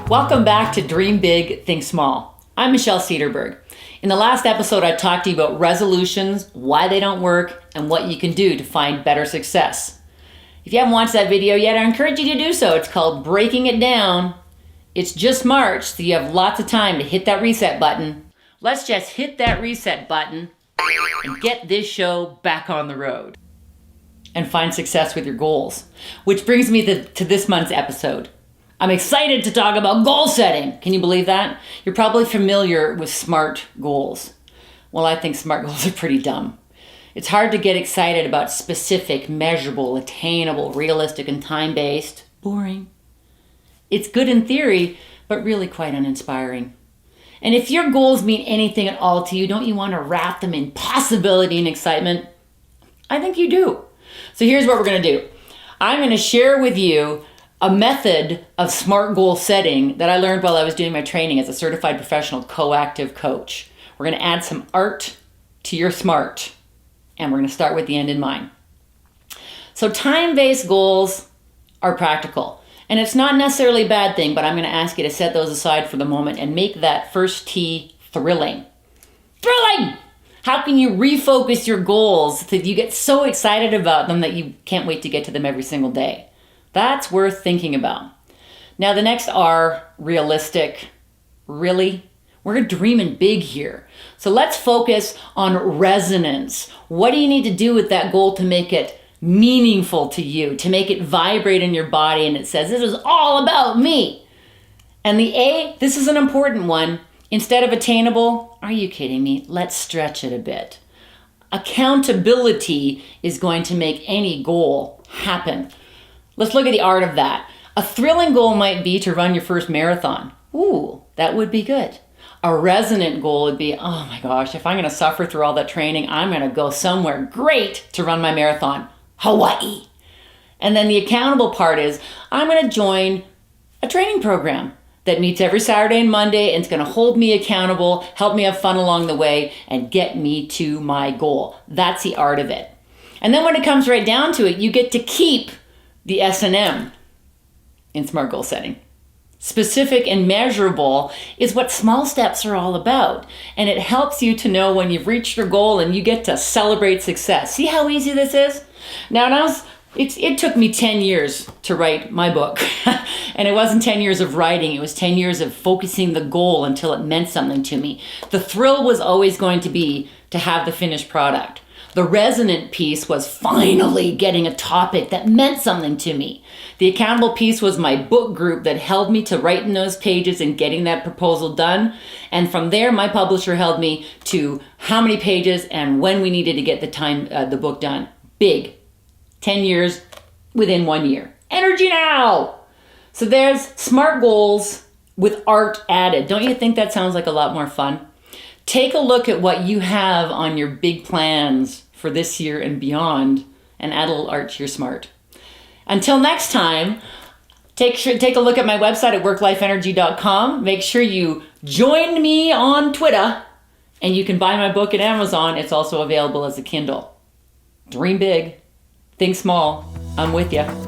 Welcome back to Dream Big, Think Small. I'm Michelle Cederberg. In the last episode, I talked to you about resolutions, why they don't work, and what you can do to find better success. If you haven't watched that video yet, I encourage you to do so. It's called Breaking It Down. It's just March, so you have lots of time to hit that reset button. Let's just hit that reset button and get this show back on the road and find success with your goals. Which brings me to this month's episode. I'm excited to talk about goal setting. Can you believe that? You're probably familiar with SMART goals. Well, I think SMART goals are pretty dumb. It's hard to get excited about specific, measurable, attainable, realistic, and time-based. Boring. It's good in theory, but really quite uninspiring. And if your goals mean anything at all to you, don't you want to wrap them in possibility and excitement? I think you do. So here's what we're going to do. I'm going to share with you a method of SMART goal setting that I learned while I was doing my training as a certified professional coactive coach. We're going to add some art to your SMART, and we're going to start with the end in mind. So time-based goals are practical, and it's not necessarily a bad thing, but I'm going to ask you to set those aside for the moment and make that first T thrilling. Thrilling! How can you refocus your goals so that you get so excited about them that you can't wait to get to them every single day? That's worth thinking about. Now the next R, realistic. Really? We're dreaming big here. So let's focus on resonance. What do you need to do with that goal to make it meaningful to you, to make it vibrate in your body and it says, this is all about me? And the A, this is an important one. Instead of attainable, are you kidding me? Let's stretch it a bit. Accountability is going to make any goal happen. Let's look at the art of that. A thrilling goal might be to run your first marathon. Ooh, that would be good. A resonant goal would be, oh my gosh, if I'm going to suffer through all that training, I'm going to go somewhere great to run my marathon. Hawaii. And then the accountable part is, I'm going to join a training program that meets every Saturday and Monday, and it's going to hold me accountable, help me have fun along the way, and get me to my goal. That's the art of it. And then when it comes right down to it, you get to keep the S&M in SMART goal setting. Specific and measurable is what small steps are all about. And it helps you to know when you've reached your goal and you get to celebrate success. See how easy this is? Now it took me 10 years to write my book. And it wasn't 10 years of writing. It was 10 years of focusing the goal until it meant something to me. The thrill was always going to be to have the finished product. The resonant piece was finally getting a topic that meant something to me. The accountable piece was my book group that held me to writing those pages and getting that proposal done. And from there, my publisher held me to how many pages and when we needed to get the book done. Big. 10 years within 1 year. Energy now! So there's SMART goals with art added. Don't you think that sounds like a lot more fun? Take a look at what you have on your big plans for this year and beyond, and add a little art to your SMART. Until next time, take a look at my website at worklifeenergy.com. Make sure you join me on Twitter, and you can buy my book at Amazon. It's also available as a Kindle. Dream big, think small. I'm with you.